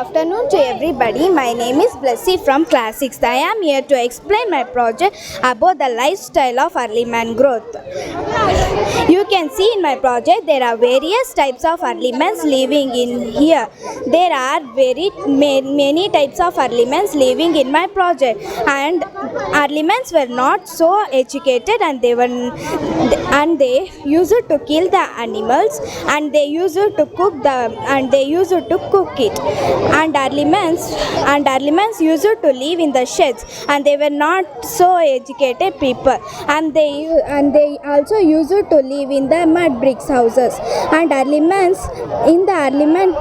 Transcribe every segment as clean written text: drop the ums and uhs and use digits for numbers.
afternoon to everybody. My name is Blessy from Class 6. I am here to explain my project about the lifestyle of early man growth. You can see in my project there are various types of early men living in here. There are many types of early men living in my project, and early men were not so educated, and they used to kill the animals, and they used to cook it, and early men used to live in the sheds, and they were not so educated people, and they also used to live in the mud bricks houses. And in the early man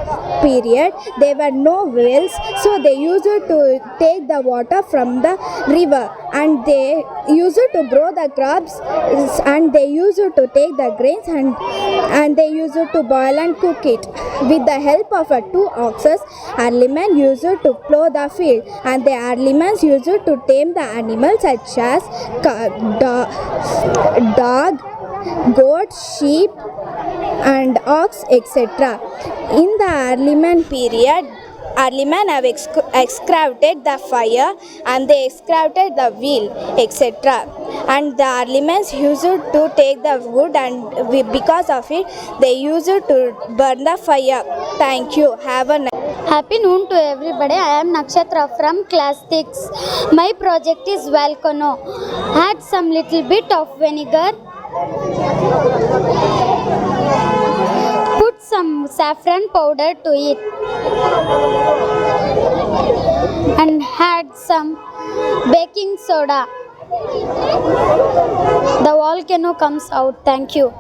period there were no wells, so they used to take the water from the river, and they used to grow the crops, and they used to take the grains, and they used to boil and cook it. With the help of 2 oxes, early men used to plow the field, and the early men used to tame the animals such as dog, goat, sheep and ox, etc. In the early man period, early men have excavated the fire, and they excavated the wheel, etc. And the early men used to take the wood, and because of it they used to burn the fire. Thank you. Have a nice Happy noon to everybody. I am Nakshatra from class 6. My project is volcano. Add some little bit of vinegar. Put some saffron powder to it. And add some baking soda. The volcano comes out. Thank you.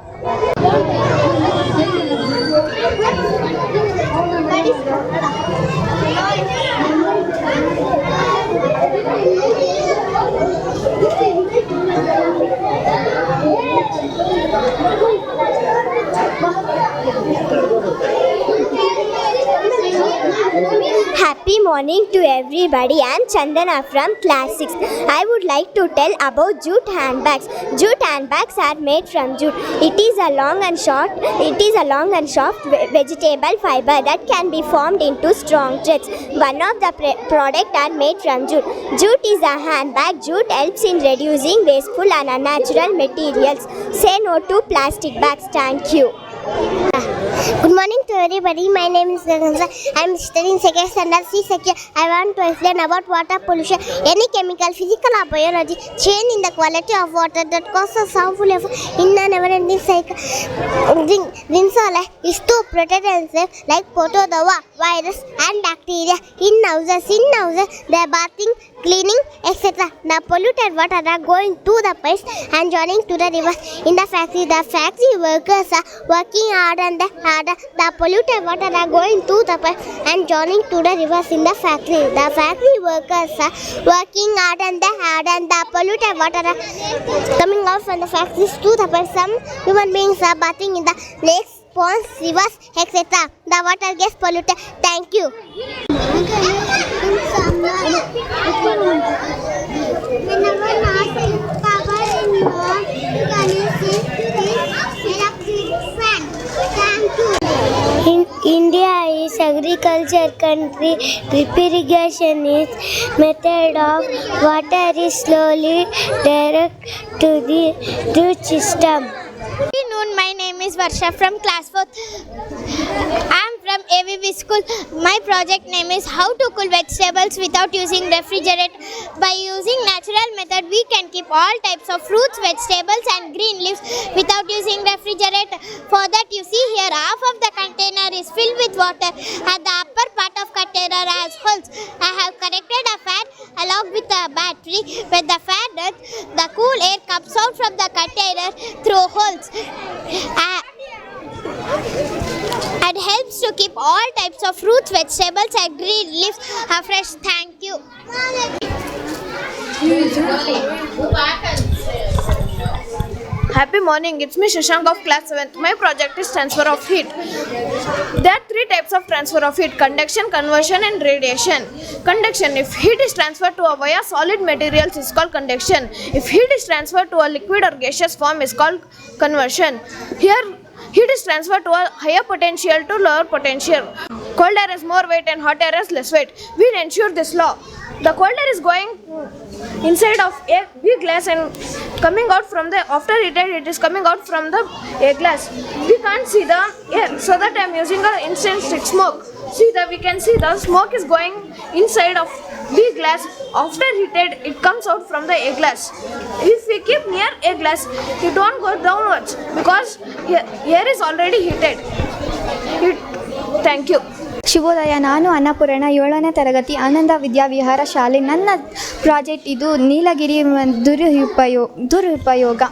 Happy morning to everybody. I am Chandana from class 6. I would like to tell about jute handbags. Jute handbags are made from jute. It is a long and soft vegetable fiber that can be formed into strong threads. One of the products are made from jute. Jute is a handbag. Jute helps in reducing wasteful and unnatural materials. Say no to plastic bags. Thank you. Good morning to everybody. My name is Gaganza. I am studying second standard C section. I want to explain about water pollution. Any chemical, physical or biology change in the quality of water that causes harmful effect in a never-ending cycle. Rinsola is to protect themselves like Potodova, virus and bacteria in houses, they are bathing, cleaning, etc. The polluted water are going to the pipes and joining to the river. In the factory workers are working hard, and the polluted water are going to the pipes and joining to the rivers. In the factory workers are working hard, and the polluted water are coming out from the factories to the pipes. Some human beings are bathing in the lakes, ponds, rivers, etc. The water gets polluted. Thank you. India is agriculture country. Drip irrigation is method of water is slowly direct to the root system. Good noon, my name is Varsha from class 4th. I am from AVV school. My project name is how to cool vegetables without using refrigerator. By using natural method, we can keep all types of fruits, vegetables and green leaves without using refrigerator. For that, you see here, half of the container is filled with water and the upper part of container has holes. I have connected a fan along with a battery. When the fan runs, the cool air comes out from the container through holes and helps to keep all types of fruits, vegetables and green leaves fresh. Thank you. Happy morning, it's me Shashank of class 7th. My project is transfer of heat. There are 3 types of transfer of heat: conduction, conversion and radiation. Conduction: if heat is transferred to a via solid materials is called conduction. If heat is transferred to a liquid or gaseous form is called conversion. Here heat is transferred to a higher potential to lower potential. Cold air is more weight and hot air is less weight. We'll ensure this law. The cold air is going inside of a big glass and coming out from the, after it is coming out from the air glass. We can't see the air, so that I am using an instant stick smoke. See that we can see the smoke is going inside of big glass. After heated, it comes out from the air glass. If we keep near air glass, it won't go downwards because air is already heated. Thank you. ಶುಭೋದಯ. ನಾನು ಅನ್ನಪೂರ್ಣ, 7ನೇ ತರಗತಿ, ಆನಂದ ವಿದ್ಯಾವಿಹಾರ ಶಾಲೆ. ನನ್ನ project ಇದು ನೀಲಗಿರಿ ದುರುಪಯೋಗ.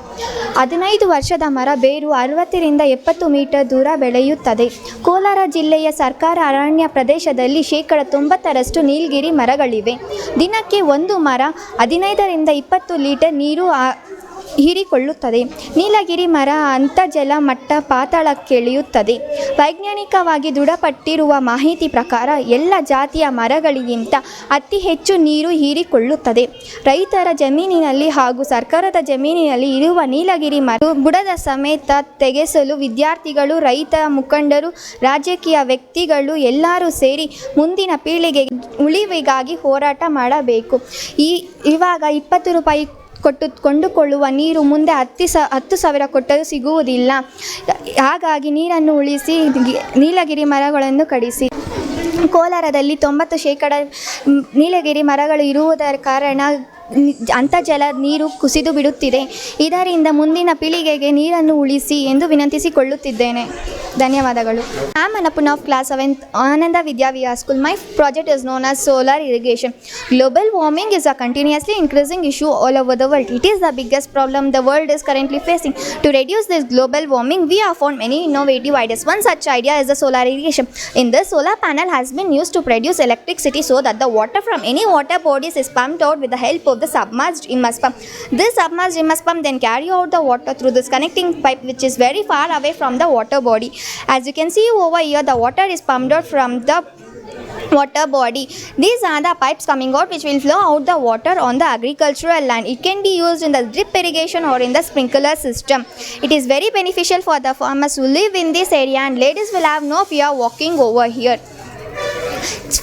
15 ವರ್ಷದ ಮರ ಬೇರು 60ರಿಂದ 70 ಮೀಟರ್ ದೂರ ಬೆಳೆಯುತ್ತದೆ. ಕೋಲಾರ ಜಿಲ್ಲೆಯ ಸರ್ಕಾರ ಅರಣ್ಯ ಪ್ರದೇಶದಲ್ಲಿ 90% ನೀಲಗಿರಿ ಮರಗಳಿವೆ. ದಿನಕ್ಕೆ ಒಂದು ಮರ 15ರಿಂದ 20 ಲೀಟರ್ ನೀರು ಹೀರಿಕೊಳ್ಳುತ್ತದೆ. ನೀಲಗಿರಿ ಮರ ಅಂತರ್ಜಲ ಮಟ್ಟ ಪಾತಾಳಕ್ಕಿಳಿಯುತ್ತದೆ. ವೈಜ್ಞಾನಿಕವಾಗಿ ದೃಢಪಟ್ಟಿರುವ ಮಾಹಿತಿ ಪ್ರಕಾರ ಎಲ್ಲ ಜಾತಿಯ ಮರಗಳಿಗಿಂತ ಅತಿ ಹೆಚ್ಚು ನೀರು ಹೀರಿಕೊಳ್ಳುತ್ತದೆ. ರೈತರ ಜಮೀನಿನಲ್ಲಿ ಹಾಗೂ ಸರ್ಕಾರದ ಜಮೀನಿನಲ್ಲಿ ಇರುವ ನೀಲಗಿರಿ ಮರ ಬುಡದ ಸಮೇತ ತೆಗೆಸಲು ವಿದ್ಯಾರ್ಥಿಗಳು, ರೈತ ಮುಖಂಡರು, ರಾಜಕೀಯ ವ್ಯಕ್ತಿಗಳು ಎಲ್ಲರೂ ಸೇರಿ ಮುಂದಿನ ಪೀಳಿಗೆ ಉಳಿವಿಗಾಗಿ ಹೋರಾಟ ಮಾಡಬೇಕು. ಇವಾಗ 20 ರೂಪಾಯಿ ಕೊಟ್ಟು ಕೊಂಡುಕೊಳ್ಳುವ ನೀರು ಮುಂದೆ 10,000 ಕೊಟ್ಟರೂ ಸಿಗುವುದಿಲ್ಲ. ಹಾಗಾಗಿ ನೀರನ್ನು ಉಳಿಸಿ, ನೀಲಗಿರಿ ಮರಗಳನ್ನು ಕಡಿಸಿ. ಕೋಲಾರದಲ್ಲಿ 90% ನೀಲಗಿರಿ ಮರಗಳು ಇರುವುದರ ಕಾರಣ ಅಂತರ್ಜಲ ನೀರು ಕುಸಿದು ಬಿಡುತ್ತಿದೆ. ಇದರಿಂದ ಮುಂದಿನ ಪೀಳಿಗೆಗೆ ನೀರನ್ನು ಉಳಿಸಿ ಎಂದು ವಿನಂತಿಸಿಕೊಳ್ಳುತ್ತಿದ್ದೇನೆ. ಧನ್ಯವಾದಗಳು. I am Annapurna of class 7th, Ananda Vidya Vihar School. My project is known as solar irrigation. Global warming is a continuously increasing issue all over the world. It is the biggest problem the world is currently facing. To reduce this global warming, we have found many innovative ideas. One such idea is the solar irrigation. In this, solar panel has been used to produce electricity so that the water from any water bodies is pumped out with the help of the submerged immerse pump. This submerged immerse pump then carry out the water through this connecting pipe, which is very far away from the water body. As you can see over here, the water is pumped out from the water body. These are the pipes coming out which will flow out the water on the agricultural land. It can be used in the drip irrigation or in the sprinkler system. It is very beneficial for the farmers who live in this area, and ladies will have no fear walking over here.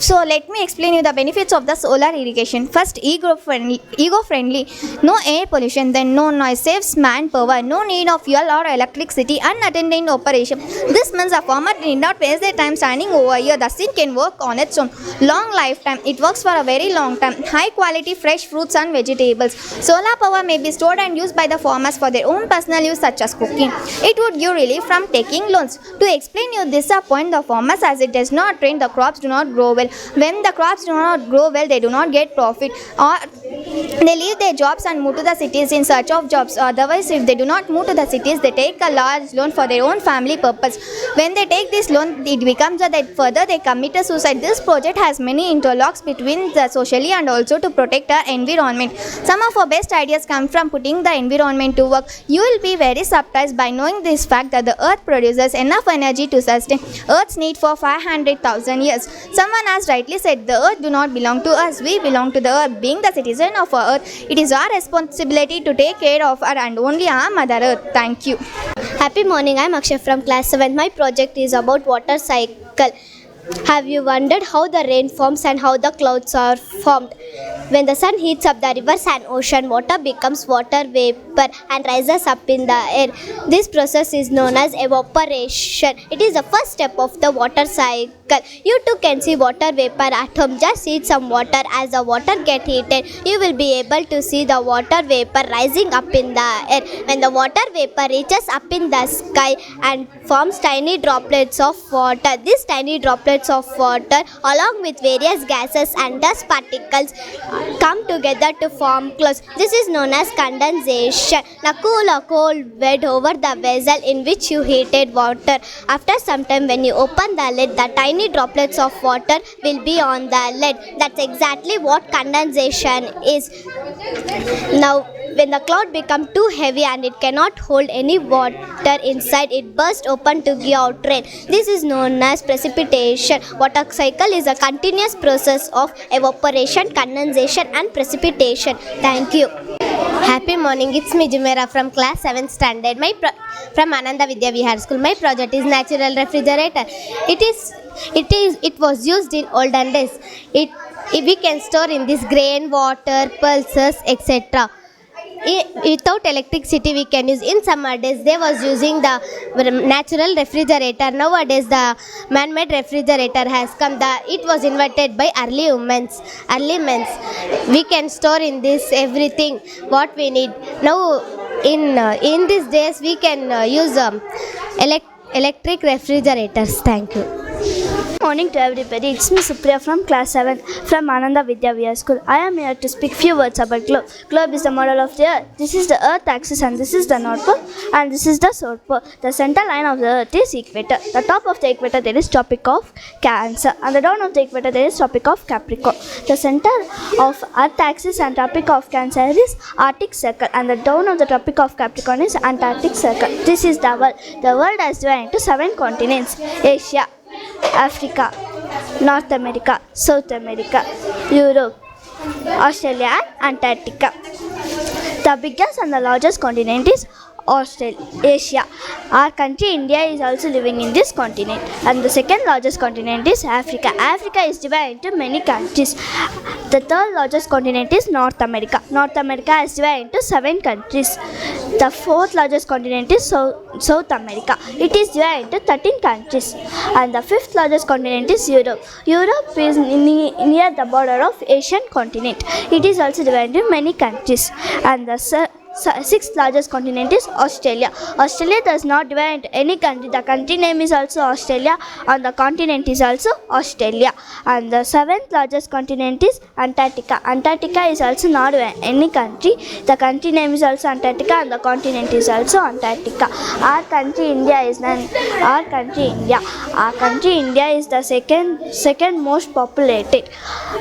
So let me explain you the benefits of the solar irrigation. First, eco-friendly, no air pollution, then no noise, saves manpower, no need of fuel or electricity, unattended operation. This means a farmer need not waste their time standing over here. The seed can work on its own. Long lifetime, it works for a very long time. High quality fresh fruits and vegetables. Solar power may be stored and used by the farmers for their own personal use such as cooking. It would give relief from taking loans. To explain you this point, the farmers, as it does not rain, the crops do not grow well. When the crops do not grow well, they do not get profit, or they leave their jobs and move to the cities in search of jobs. Otherwise, if they do not move to the cities, they take a large loan for their own family purpose. When they take this loan, it becomes that further they commit a suicide. This project has many interlocks between the socially and also to protect our environment. Some of our best ideas come from putting the environment to work. You will be very surprised by knowing this fact that the earth produces enough energy to sustain Earth's need for 500,000 years. Someone has rightly said, the earth do not belong to us, we belong to the earth. Being the citizen of our earth, it is our responsibility to take care of her and only our mother earth. Thank you. Happy morning, I am Akshay from class 7. My project is about water cycle. Have you wondered how the rain forms and how the clouds are formed? When the sun heats up the rivers and ocean, water becomes water vapor and rises up in the air. This process is known as evaporation. It is the first step of the water cycle. You too can see water vapor at home. Just heat some water. As the water gets heated, you will be able to see the water vapor rising up in the air. When the water vapor reaches up in the sky and forms tiny droplets of water, these tiny droplets of water along with various gases and dust particles come together to form clouds. This is known as condensation. Now cool a cold bed over the vessel in which you heated water. After some time, when you open the lid, the tiny droplets of water will be on the lid. That's exactly what condensation is. Now when the cloud becomes too heavy and it cannot hold any water inside, it bursts open to give out rain. This is known as precipitation. Water cycle is a continuous process of evaporation, condensation and precipitation. Thank you. Happy morning, it's me Jumeirah from class 7th standard. From Ananda Vidya Vihar School. My project is natural refrigerator. It is It was used in olden days. We can store in this grain, water, pulses, etc. Without electricity we can use. In summer days they was using the natural refrigerator. Nowadays the man-made refrigerator has come. It was invented by early men. We can store in this everything what we need. Now in these days we can use electric refrigerators. Thank you. Good morning to everybody. It's me Supriya from class 7 from Ananda Vidya Vihar School. I am here to speak few words about globe. Globe is the model of the earth. This is the earth axis and this is the north pole and this is the south pole. The center line of the earth is equator. The top of the equator there is Tropic of Cancer and the down of the equator there is Tropic of Capricorn. The center of earth axis and Tropic of Cancer is Arctic Circle and the down of the Tropic of Capricorn is Antarctic Circle. This is the world. The world is divided into 7 continents: Asia, Africa, North America, South America, Europe, Australia and Antarctica. The biggest and the largest continent is Asia. Our country India is also living in this continent and the second largest continent is Africa. Africa is divided into many countries. The third largest continent is North America. North America is divided into 7 countries. The fourth largest continent is South America. It is divided into 13 countries and the fifth largest continent is Europe. Europe is near the border of Asian continent. It is also divided into many countries and the sixth largest continent is Australia. Australia does not divide into any country. The country name is also Australia and the continent is also Australia. And the seventh largest continent is Antarctica. Antarctica is also not any country. The country name is also Antarctica and the continent is also Antarctica. Our country India is the second most populated.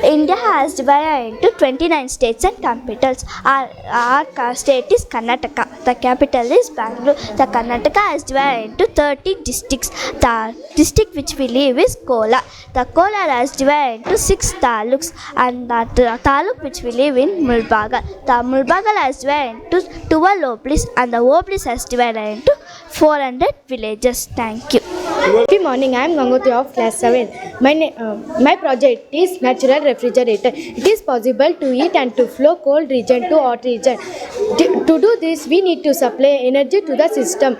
India has divided into 29 states and capitals. Our state is Karnataka. The capital is Bangalore. The Karnataka is divided into 30 districts. The district which we live is Kolar. The Kolar is divided into 6 taluks and the taluk which we live in Mulbagal. The Mulbagal is divided into 12 oblis and the oblis is divided into 400 villages. Thank you. Good morning, I am Gangotri of class 7. My project is natural refrigerator. It is possible to heat and to flow cold region to hot region. To do this, we need to supply energy to the system.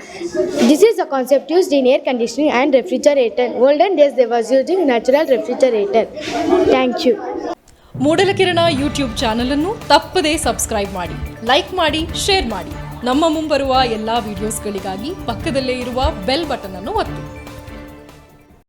This is a concept used in air conditioning and refrigerator. Olden days they was using natural refrigerator. Thank you. Moodalakirana YouTube channel ಅನ್ನು ತಪ್ಪದೇ subscribe ಮಾಡಿ, like ಮಾಡಿ, share ಮಾಡಿ. ನಮ್ಮ ಮುಂಬರುವ ಎಲ್ಲಾ ವಿಡಿಯೋಸ್ಗಳಿಗಾಗಿ ಪಕ್ಕದಲ್ಲೇ ಇರುವ ಬೆಲ್ ಬಟನ್ ಅನ್ನು ಒತ್ತಿ.